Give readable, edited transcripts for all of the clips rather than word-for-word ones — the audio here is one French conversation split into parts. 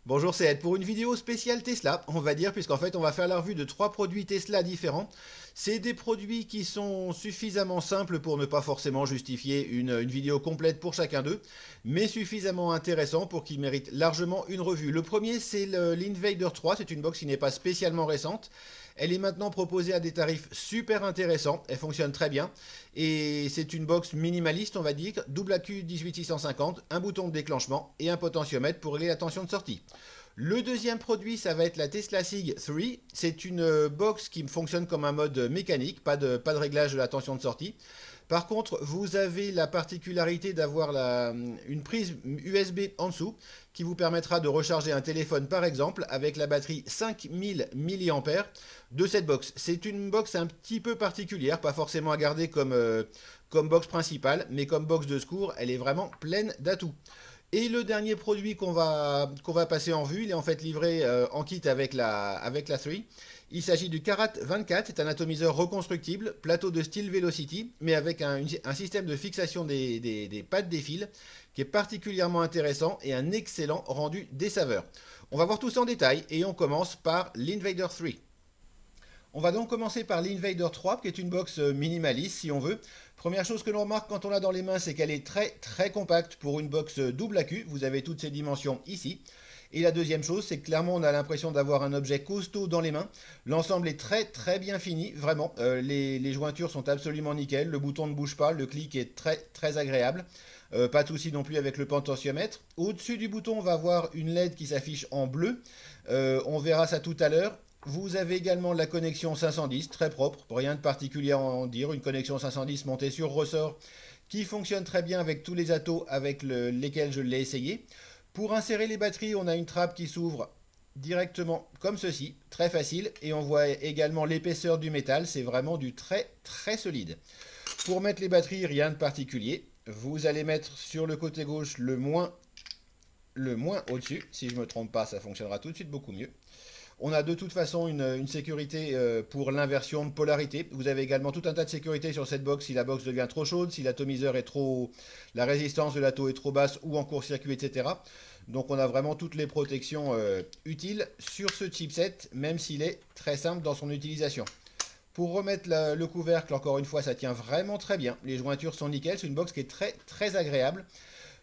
Bonjour, c'est Ed pour une vidéo spéciale Tesla, on va dire, puisqu'en fait on va faire la revue de trois produits Tesla différents. C'est des produits qui sont suffisamment simples pour ne pas forcément justifier une vidéo complète pour chacun d'eux, mais suffisamment intéressants pour qu'ils méritent largement une revue. Le premier, c'est l'Invader 3, c'est une box qui n'est pas spécialement récente. Elle est maintenant proposée à des tarifs super intéressants, elle fonctionne très bien, et c'est une box minimaliste, on va dire, double AQ 18650, un bouton de déclenchement et un potentiomètre pour régler la tension de sortie. Le deuxième produit, ça va être la Tesla Sig 3. C'est une box qui fonctionne comme un mode mécanique, pas de réglage de la tension de sortie. Par contre, vous avez la particularité d'avoir une prise USB en dessous qui vous permettra de recharger un téléphone par exemple avec la batterie 5000 mAh de cette box. C'est une box un petit peu particulière, pas forcément à garder comme box principale, mais comme box de secours, elle est vraiment pleine d'atouts. Et le dernier produit qu'on va passer en vue, il est en fait livré en kit avec la 3. Il s'agit du Karat 24, c'est un atomiseur reconstructible, plateau de style Velocity, mais avec un système de fixation des pattes des fils qui est particulièrement intéressant et un excellent rendu des saveurs. On va voir tout ça en détail et on commence par l'Invader 3. On va donc commencer par l'Invader 3, qui est une box minimaliste si on veut. Première chose que l'on remarque quand on l'a dans les mains, c'est qu'elle est très compacte pour une box double AQ. Vous avez toutes ces dimensions ici. Et la deuxième chose, c'est que clairement on a l'impression d'avoir un objet costaud dans les mains. L'ensemble est très bien fini, vraiment. Les jointures sont absolument nickel, le bouton ne bouge pas, le clic est très agréable. Pas de souci non plus avec le potentiomètre. Au-dessus du bouton, on va avoir une LED qui s'affiche en bleu. On verra ça tout à l'heure. Vous avez également la connexion 510, très propre, rien de particulier à en dire, une connexion 510 montée sur ressort qui fonctionne très bien avec tous les atos avec lesquels je l'ai essayé. Pour insérer les batteries, on a une trappe qui s'ouvre directement comme ceci, très facile, et on voit également l'épaisseur du métal, c'est vraiment du très solide. Pour mettre les batteries, rien de particulier, vous allez mettre sur le côté gauche le moins au-dessus, si je ne me trompe pas, ça fonctionnera tout de suite beaucoup mieux. On a de toute façon une sécurité pour l'inversion de polarité. Vous avez également tout un tas de sécurité sur cette box si la box devient trop chaude, si l'atomiseur est trop... la résistance de l'ato est trop basse ou en court-circuit, etc. Donc on a vraiment toutes les protections utiles sur ce chipset, même s'il est très simple dans son utilisation. Pour remettre le couvercle, encore une fois, ça tient vraiment très bien. Les jointures sont nickel, c'est une box qui est très agréable.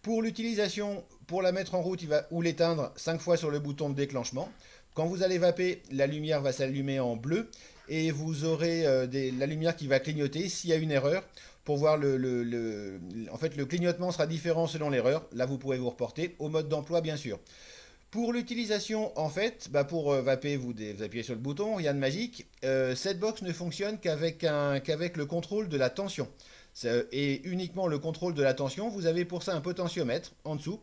Pour l'utilisation, pour la mettre en route ou l'éteindre 5 fois sur le bouton de déclenchement. Quand vous allez vaper, la lumière va s'allumer en bleu et vous aurez la lumière qui va clignoter s'il y a une erreur. Pour voir en fait, le clignotement sera différent selon l'erreur. Là, vous pourrez vous reporter au mode d'emploi, bien sûr. Pour l'utilisation, en fait, pour vaper, vous appuyez sur le bouton, rien de magique. Cette box ne fonctionne qu'avec le contrôle de la tension. Et uniquement le contrôle de la tension. Vous avez pour ça un potentiomètre en dessous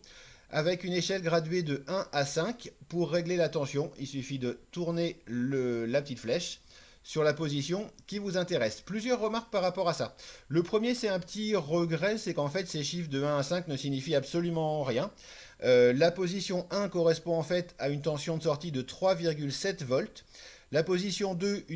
avec une échelle graduée de 1 à 5. Pour régler la tension, il suffit de tourner la petite flèche sur la position qui vous intéresse. Plusieurs remarques par rapport à ça. Le premier, c'est un petit regret, c'est qu'en fait ces chiffres de 1 à 5 ne signifient absolument rien. La position 1 correspond en fait à une tension de sortie de 3,7 volts. La position 2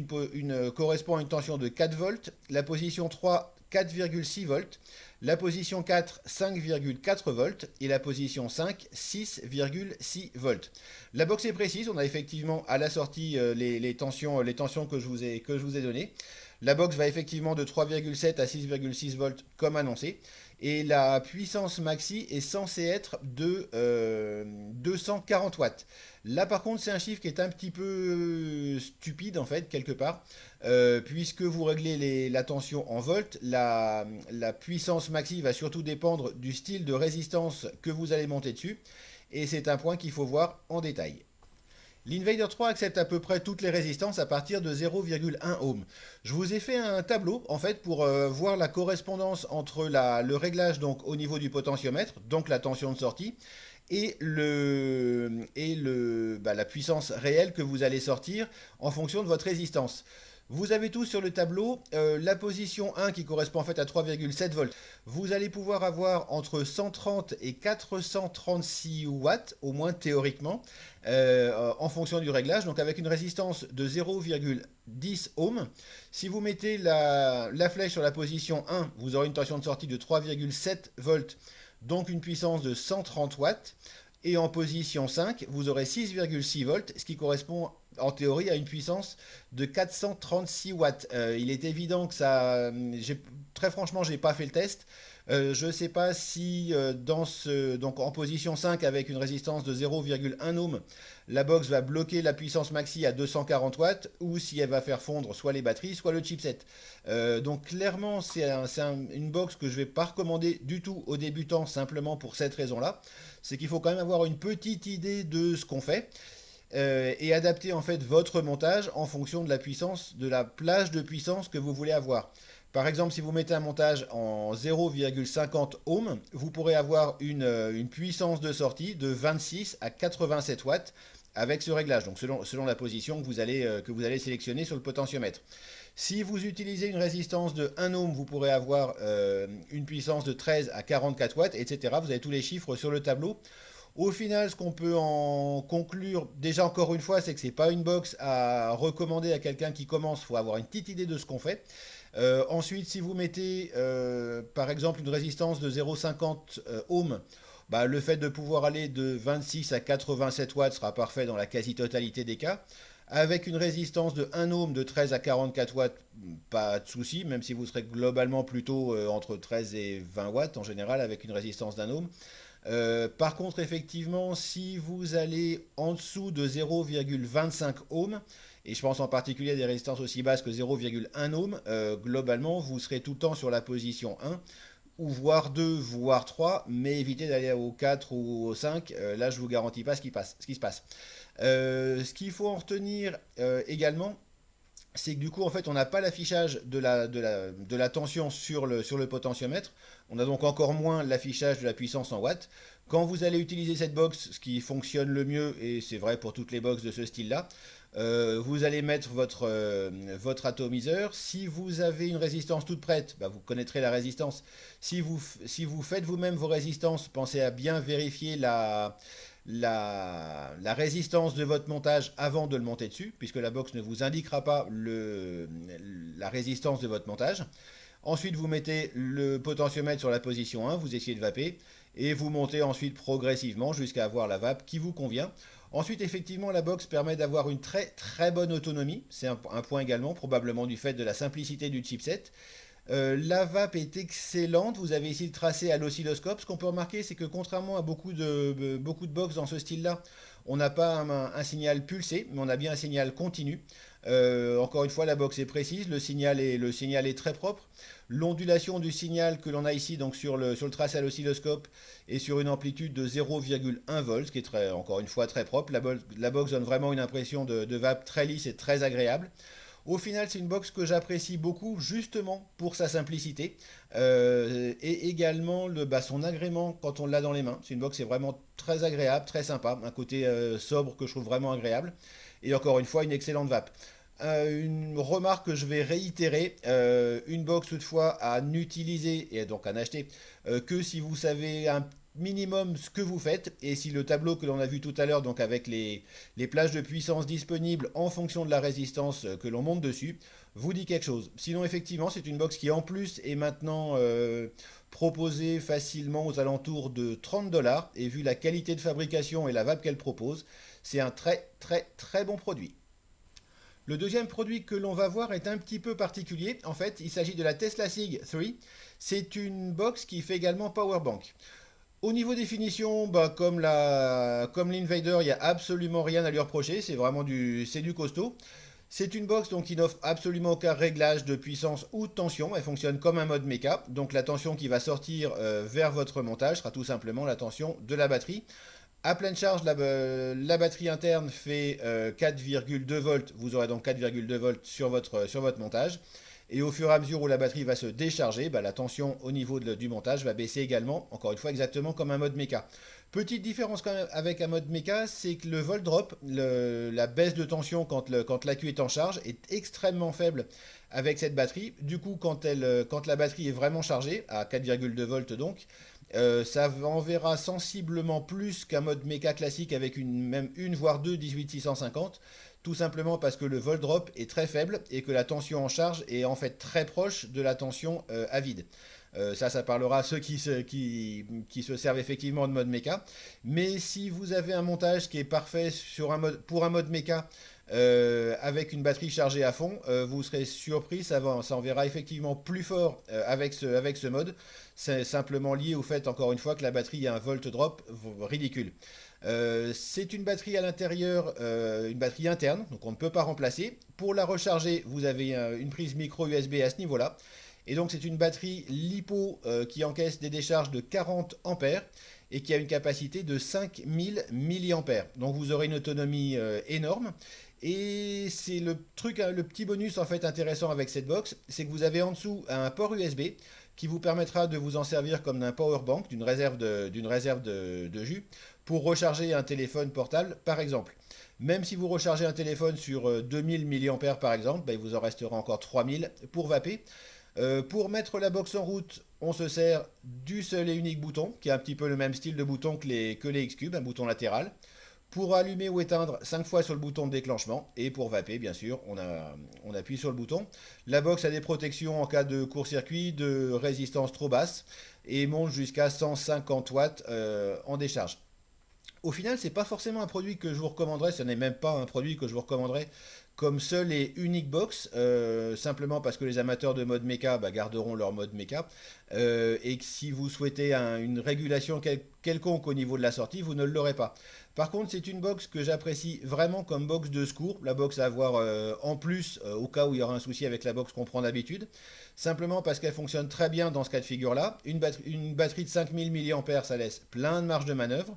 correspond à une tension de 4 volts. La position 3, 4,6 volts. La position 4, 5,4 volts. Et la position 5, 6,6 volts. La box est précise. On a effectivement à la sortie les tensions que je vous ai données. La box va effectivement de 3,7 à 6,6 volts comme annoncé. Et la puissance maxi est censée être de 240 watts. Là par contre c'est un chiffre qui est un petit peu stupide en fait quelque part. Puisque vous réglez la tension en volts, la puissance maxi va surtout dépendre du style de résistance que vous allez monter dessus. Et c'est un point qu'il faut voir en détail. L'Invader 3 accepte à peu près toutes les résistances à partir de 0,1 ohm. Je vous ai fait un tableau en fait pour voir la correspondance entre le réglage donc au niveau du potentiomètre, donc la tension de sortie, et la puissance réelle que vous allez sortir en fonction de votre résistance. Vous avez tous sur le tableau la position 1 qui correspond en fait à 3,7 volts. Vous allez pouvoir avoir entre 130 et 436 watts, au moins théoriquement, en fonction du réglage. Donc avec une résistance de 0,10 ohm. Si vous mettez la flèche sur la position 1, vous aurez une tension de sortie de 3,7 volts, donc une puissance de 130 watts. Et en position 5, vous aurez 6,6 volts, ce qui correspond en théorie à une puissance de 436 watts. Il est évident que ça... Très franchement, j'ai pas fait le test. Je ne sais pas si donc en position 5 avec une résistance de 0,1 ohm, la box va bloquer la puissance maxi à 240 watts ou si elle va faire fondre soit les batteries, soit le chipset. Donc clairement, une box que je ne vais pas recommander du tout aux débutants simplement pour cette raison-là. C'est qu'il faut quand même avoir une petite idée de ce qu'on fait et adapter en fait votre montage en fonction de la puissance, de la plage de puissance que vous voulez avoir. Par exemple, si vous mettez un montage en 0,50 ohm, vous pourrez avoir une puissance de sortie de 26 à 87 watts avec ce réglage, donc selon la position que vous allez sélectionner sur le potentiomètre. Si vous utilisez une résistance de 1 ohm, vous pourrez avoir une puissance de 13 à 44 watts, etc. Vous avez tous les chiffres sur le tableau. Au final, ce qu'on peut en conclure, déjà encore une fois, c'est que ce n'est pas une box à recommander à quelqu'un qui commence. Il faut avoir une petite idée de ce qu'on fait. Ensuite, si vous mettez par exemple une résistance de 0,50 ohm, bah, le fait de pouvoir aller de 26 à 87 watts sera parfait dans la quasi-totalité des cas. Avec une résistance de 1 ohm de 13 à 44 watts, pas de souci, même si vous serez globalement plutôt entre 13 et 20 watts en général avec une résistance d'1 ohm. Par contre, effectivement, si vous allez en dessous de 0,25 ohm, et je pense en particulier à des résistances aussi basses que 0,1 ohm, globalement, vous serez tout le temps sur la position 1, ou voire 2, voire 3, mais évitez d'aller au 4 ou au 5, là je vous garantis pas ce qui se passe. Ce qu'il faut en retenir également, c'est que du coup, en fait, on n'a pas l'affichage de la tension sur le potentiomètre. On a donc encore moins l'affichage de la puissance en watts. Quand vous allez utiliser cette box, ce qui fonctionne le mieux, et c'est vrai pour toutes les box de ce style-là, vous allez mettre votre atomiseur. Si vous avez une résistance toute prête, bah, vous connaîtrez la résistance. Si vous faites vous-même vos résistances, pensez à bien vérifier la résistance de votre montage avant de le monter dessus, puisque la box ne vous indiquera pas la résistance de votre montage. Ensuite, vous mettez le potentiomètre sur la position 1, vous essayez de vaper, et vous montez ensuite progressivement jusqu'à avoir la vape qui vous convient. Ensuite, effectivement, la box permet d'avoir une très très bonne autonomie. C'est un point également, probablement du fait de la simplicité du chipset. La vape est excellente, vous avez ici le tracé à l'oscilloscope. Ce qu'on peut remarquer, c'est que contrairement à beaucoup de box dans ce style-là, on n'a pas un signal pulsé, mais on a bien un signal continu. Encore une fois, la box est précise, le signal est très propre. L'ondulation du signal que l'on a ici, donc sur le tracé à l'oscilloscope, est sur une amplitude de 0,1 volts, ce qui est encore une fois très propre. La box donne vraiment une impression de vape très lisse et très agréable. Au final, c'est une box que j'apprécie beaucoup justement pour sa simplicité et également son agrément quand on l'a dans les mains. C'est une box qui est vraiment très agréable, très sympa, un côté sobre que je trouve vraiment agréable. Et encore une fois, une excellente vape. Une remarque que je vais réitérer, une box toutefois à n'utiliser et donc à n'acheter que si vous savez un minimum ce que vous faites et si le tableau que l'on a vu tout à l'heure, donc avec les plages de puissance disponibles en fonction de la résistance que l'on monte dessus, vous dit quelque chose. Sinon, effectivement, c'est une box qui en plus est maintenant proposée facilement aux alentours de 30 $ et vu la qualité de fabrication et la vape qu'elle propose, c'est un très très très bon produit. Le deuxième produit que l'on va voir est un petit peu particulier. En fait, il s'agit de la Tesla Sig 3. C'est une box qui fait également powerbank. Au niveau définition, bah, comme l'Invader, il n'y a absolument rien à lui reprocher. C'est vraiment du costaud. C'est une box donc, qui n'offre absolument aucun réglage de puissance ou de tension. Elle fonctionne comme un mode méca. Donc la tension qui va sortir vers votre montage sera tout simplement la tension de la batterie. À pleine charge, la batterie interne fait 4,2 volts. Vous aurez donc 4,2 volts sur votre montage. Et au fur et à mesure où la batterie va se décharger, bah, la tension au niveau du montage va baisser également, encore une fois exactement comme un mode méca. Petite différence quand même avec un mode méca, c'est que le volt drop, la baisse de tension quand l'accu est en charge, est extrêmement faible avec cette batterie. Du coup, quand la batterie est vraiment chargée, à 4,2 volts donc, ça enverra sensiblement plus qu'un mode méca classique avec même une voire deux 18650, tout simplement parce que le volt drop est très faible et que la tension en charge est en fait très proche de la tension à vide. Ça parlera à ceux qui se servent effectivement de mode méca. Mais si vous avez un montage qui est parfait pour un mode méca, avec une batterie chargée à fond, vous serez surpris, ça enverra effectivement plus fort avec ce mode. C'est simplement lié au fait, encore une fois, que la batterie a un volt drop ridicule. C'est une batterie à l'intérieur, une batterie interne, donc on ne peut pas remplacer. Pour la recharger, vous avez une prise micro USB à ce niveau-là. Et donc c'est une batterie LiPo qui encaisse des décharges de 40 ampères et qui a une capacité de 5000 milliampères. Donc vous aurez une autonomie énorme. Et c'est le truc, hein, le petit bonus en fait intéressant avec cette box, c'est que vous avez en dessous un port USB qui vous permettra de vous en servir comme d'un power bank, d'une réserve de jus, pour recharger un téléphone portable par exemple. Même si vous rechargez un téléphone sur 2000 milliampères par exemple, ben, il vous en restera encore 3000 pour vaper. Pour mettre la box en route, on se sert du seul et unique bouton, qui est un petit peu le même style de bouton que les X-Cube, un bouton latéral. Pour allumer ou éteindre, 5 fois sur le bouton de déclenchement. Et pour vaper, bien sûr, on appuie sur le bouton. La box a des protections en cas de court-circuit, de résistance trop basse, et monte jusqu'à 150 watts en décharge. Au final, c'est pas forcément un produit que je vous recommanderais, ce n'est même pas un produit que je vous recommanderais comme seul et unique box, simplement parce que les amateurs de mode méca bah, garderont leur mode méca, et que si vous souhaitez une régulation quelconque au niveau de la sortie, vous ne l'aurez pas. Par contre, c'est une box que j'apprécie vraiment comme box de secours, la box à avoir en plus au cas où il y aura un souci avec la box qu'on prend d'habitude, simplement parce qu'elle fonctionne très bien dans ce cas de figure-là. Une batterie de 5000 milliampères, ça laisse plein de marge de manœuvre,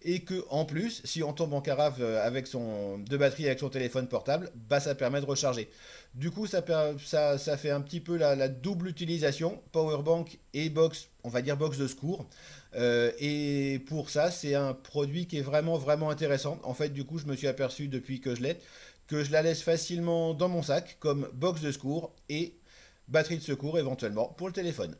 et que en plus, si on tombe en carafe de batterie avec son téléphone portable, bah, ça permet de recharger. Du coup, ça fait un petit peu la double utilisation, powerbank et box, on va dire box de secours. Et pour ça, c'est un produit qui est vraiment, vraiment intéressant. En fait, du coup, je me suis aperçu depuis que je l'ai, que je la laisse facilement dans mon sac comme box de secours et batterie de secours éventuellement pour le téléphone.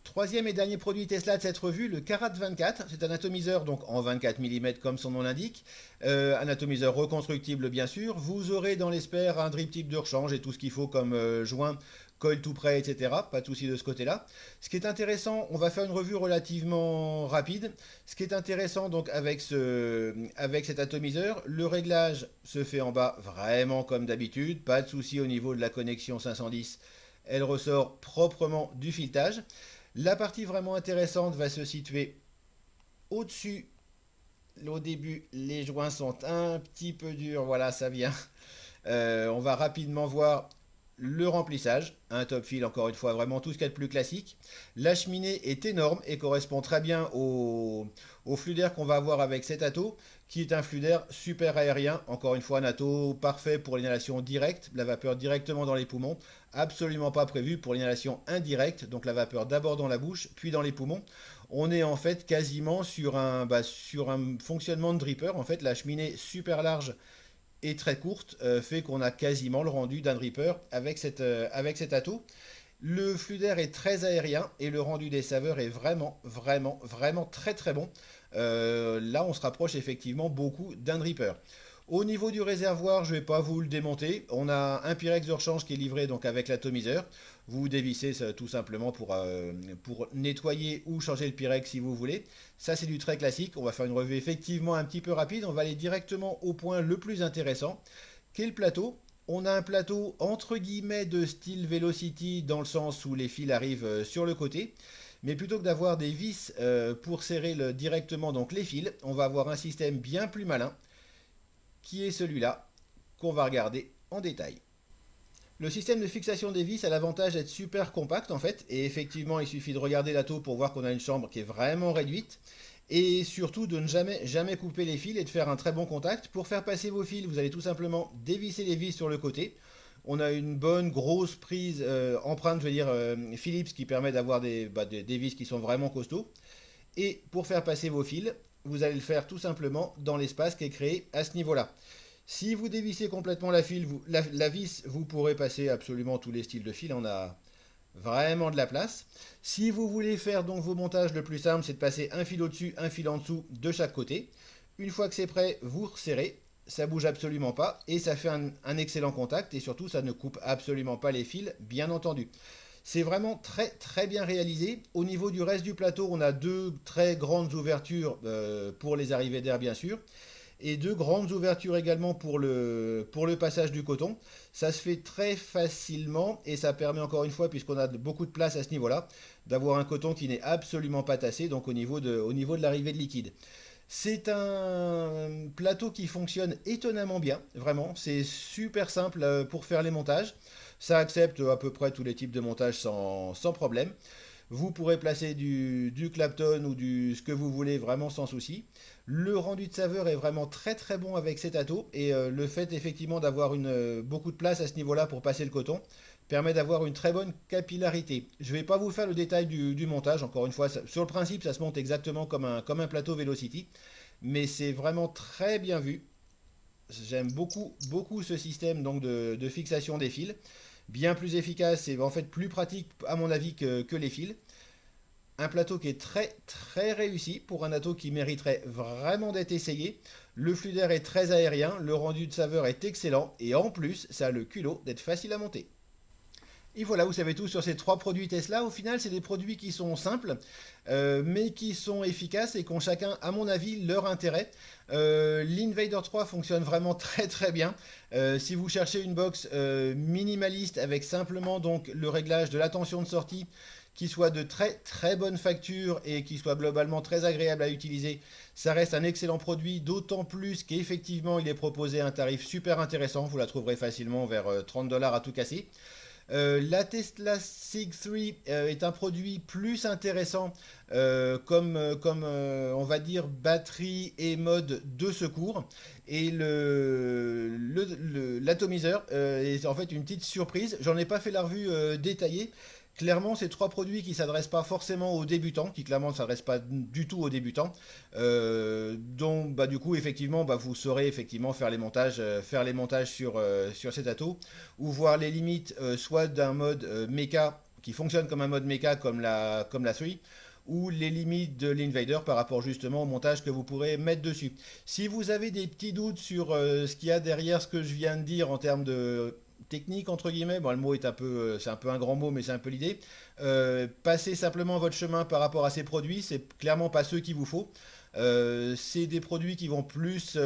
Troisième et dernier produit Tesla de cette revue, le Carat 24. C'est un atomiseur donc en 24 mm comme son nom l'indique. Un atomiseur reconstructible bien sûr. Vous aurez dans l'espère un drip tip de rechange et tout ce qu'il faut comme joint, coil tout prêt, etc. Pas de souci de ce côté-là. Ce qui est intéressant, on va faire une revue relativement rapide. Ce qui est intéressant donc avec cet atomiseur, le réglage se fait en bas vraiment comme d'habitude. Pas de souci au niveau de la connexion 510. Elle ressort proprement du filetage. La partie vraiment intéressante va se situer au-dessus. Au début, les joints sont un petit peu durs. Voilà, ça vient. On va rapidement voir le remplissage. Un top fill, encore une fois, vraiment tout ce qu'il y a de plus classique. La cheminée est énorme et correspond très bien au flux d'air qu'on va avoir avec cet ato, qui est un flux d'air super aérien. Encore une fois, un ato parfait pour l'inhalation directe, la vapeur directement dans les poumons. Absolument pas prévu pour l'inhalation indirecte, donc la vapeur d'abord dans la bouche, puis dans les poumons. On est en fait quasiment sur un fonctionnement de dripper. En fait, la cheminée super large et très courte fait qu'on a quasiment le rendu d'un dripper avec cet ato. Le flux d'air est très aérien et le rendu des saveurs est vraiment, vraiment, vraiment très très bon. Là, on se rapproche effectivement beaucoup d'un dripper. Au niveau du réservoir, je ne vais pas vous le démonter. On a un Pyrex de rechange qui est livré donc avec l'atomiseur. Vous dévissez ça, tout simplement pour nettoyer ou changer le Pyrex si vous voulez. Ça, c'est du très classique. On va faire une revue effectivement un petit peu rapide. On va aller directement au point le plus intéressant, qui est le plateau. On a un plateau entre guillemets de style Velocity dans le sens où les fils arrivent sur le côté. Mais plutôt que d'avoir des vis pour serrer directement donc les fils, on va avoir un système bien plus malin qui est celui-là qu'on va regarder en détail. Le système de fixation des vis a l'avantage d'être super compact en fait, et effectivement il suffit de regarder la taux pour voir qu'on a une chambre qui est vraiment réduite, et surtout de ne jamais couper les fils et de faire un très bon contact. Pour faire passer vos fils, vous allez tout simplement dévisser les vis sur le côté. On a une bonne grosse prise empreinte, je veux dire Philips, qui permet d'avoir des vis qui sont vraiment costauds. Et pour faire passer vos fils, vous allez le faire tout simplement dans l'espace qui est créé à ce niveau-là. Si vous dévissez complètement la vis, vous pourrez passer absolument tous les styles de fil. On a vraiment de la place. Si vous voulez faire donc vos montages, le plus simple, c'est de passer un fil au-dessus, un fil en dessous de chaque côté. Une fois que c'est prêt, vous resserrez. Ça bouge absolument pas et ça fait un excellent contact et surtout ça ne coupe absolument pas les fils, bien entendu. C'est vraiment très bien réalisé. Au niveau du reste du plateau, on a deux très grandes ouvertures pour les arrivées d'air bien sûr, et deux grandes ouvertures également pour le passage du coton. Ça se fait très facilement et ça permet encore une fois, puisqu'on a beaucoup de place à ce niveau-là, d'avoir un coton qui n'est absolument pas tassé, donc au niveau de l'arrivée de liquide. C'est un plateau qui fonctionne étonnamment bien, vraiment. C'est super simple pour faire les montages. Ça accepte à peu près tous les types de montage sans problème. Vous pourrez placer du Clapton ou ce que vous voulez vraiment sans souci. Le rendu de saveur est vraiment très bon avec cet ato et le fait effectivement d'avoir beaucoup de place à ce niveau-là pour passer le coton permet d'avoir une très bonne capillarité. Je ne vais pas vous faire le détail du montage, encore une fois, sur le principe ça se monte exactement comme un plateau Velocity, mais c'est vraiment très bien vu. J'aime beaucoup ce système donc de fixation des fils, bien plus efficace et en fait plus pratique à mon avis que les fils. Un plateau qui est très réussi pour un ato qui mériterait vraiment d'être essayé. Le flux d'air est très aérien, le rendu de saveur est excellent et en plus ça a le culot d'être facile à monter. Et voilà, vous savez tout sur ces trois produits Tesla. Au final, c'est des produits qui sont simples, mais qui sont efficaces et qui ont chacun, à mon avis, leur intérêt. L'Invader 3 fonctionne vraiment très bien. Si vous cherchez une box minimaliste avec simplement donc le réglage de la tension de sortie, qui soit de très bonne facture et qui soit globalement très agréable à utiliser, ça reste un excellent produit, d'autant plus qu'effectivement il est proposé à un tarif super intéressant. Vous la trouverez facilement vers 30 $ à tout casser. La Tesla Sig 3 est un produit plus intéressant comme on va dire batterie et mode de secours. Et l'atomiseur est en fait une petite surprise. J'en ai pas fait la revue détaillée. Clairement, c'est trois produits qui ne s'adressent pas forcément aux débutants, qui clairement ne s'adressent pas du tout aux débutants. Donc, bah, du coup, effectivement, bah, vous saurez effectivement faire les montages sur cet ato, ou voir les limites soit d'un mode mecha qui fonctionne comme un mode mecha comme la 3, ou les limites de l'Invader par rapport justement au montage que vous pourrez mettre dessus. Si vous avez des petits doutes sur ce qu'il y a derrière ce que je viens de dire en termes de technique entre guillemets, bon, le mot est c'est un peu un grand mot mais c'est un peu l'idée, passez simplement votre chemin par rapport à ces produits, c'est clairement pas ceux qu'il vous faut. C'est des produits qui vont plus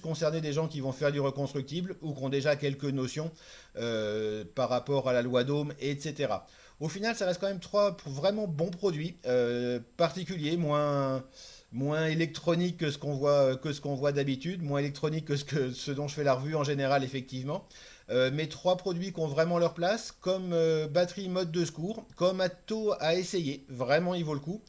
concerner des gens qui vont faire du reconstructible ou qui ont déjà quelques notions par rapport à la loi d'Ohm, etc. Au final, ça reste quand même trois vraiment bons produits, particuliers, moins électronique que ce qu'on voit d'habitude, moins électronique que ce dont je fais la revue en général, effectivement. Mais trois produits qui ont vraiment leur place, comme batterie mode de secours, comme ato à essayer, vraiment il vaut le coup,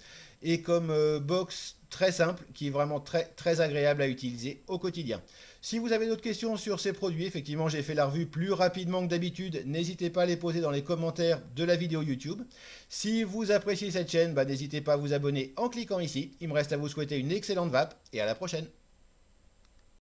et comme box très simple, qui est vraiment très agréable à utiliser au quotidien. Si vous avez d'autres questions sur ces produits, effectivement j'ai fait la revue plus rapidement que d'habitude, n'hésitez pas à les poser dans les commentaires de la vidéo YouTube. Si vous appréciez cette chaîne, bah, n'hésitez pas à vous abonner en cliquant ici. Il me reste à vous souhaiter une excellente vape et à la prochaine.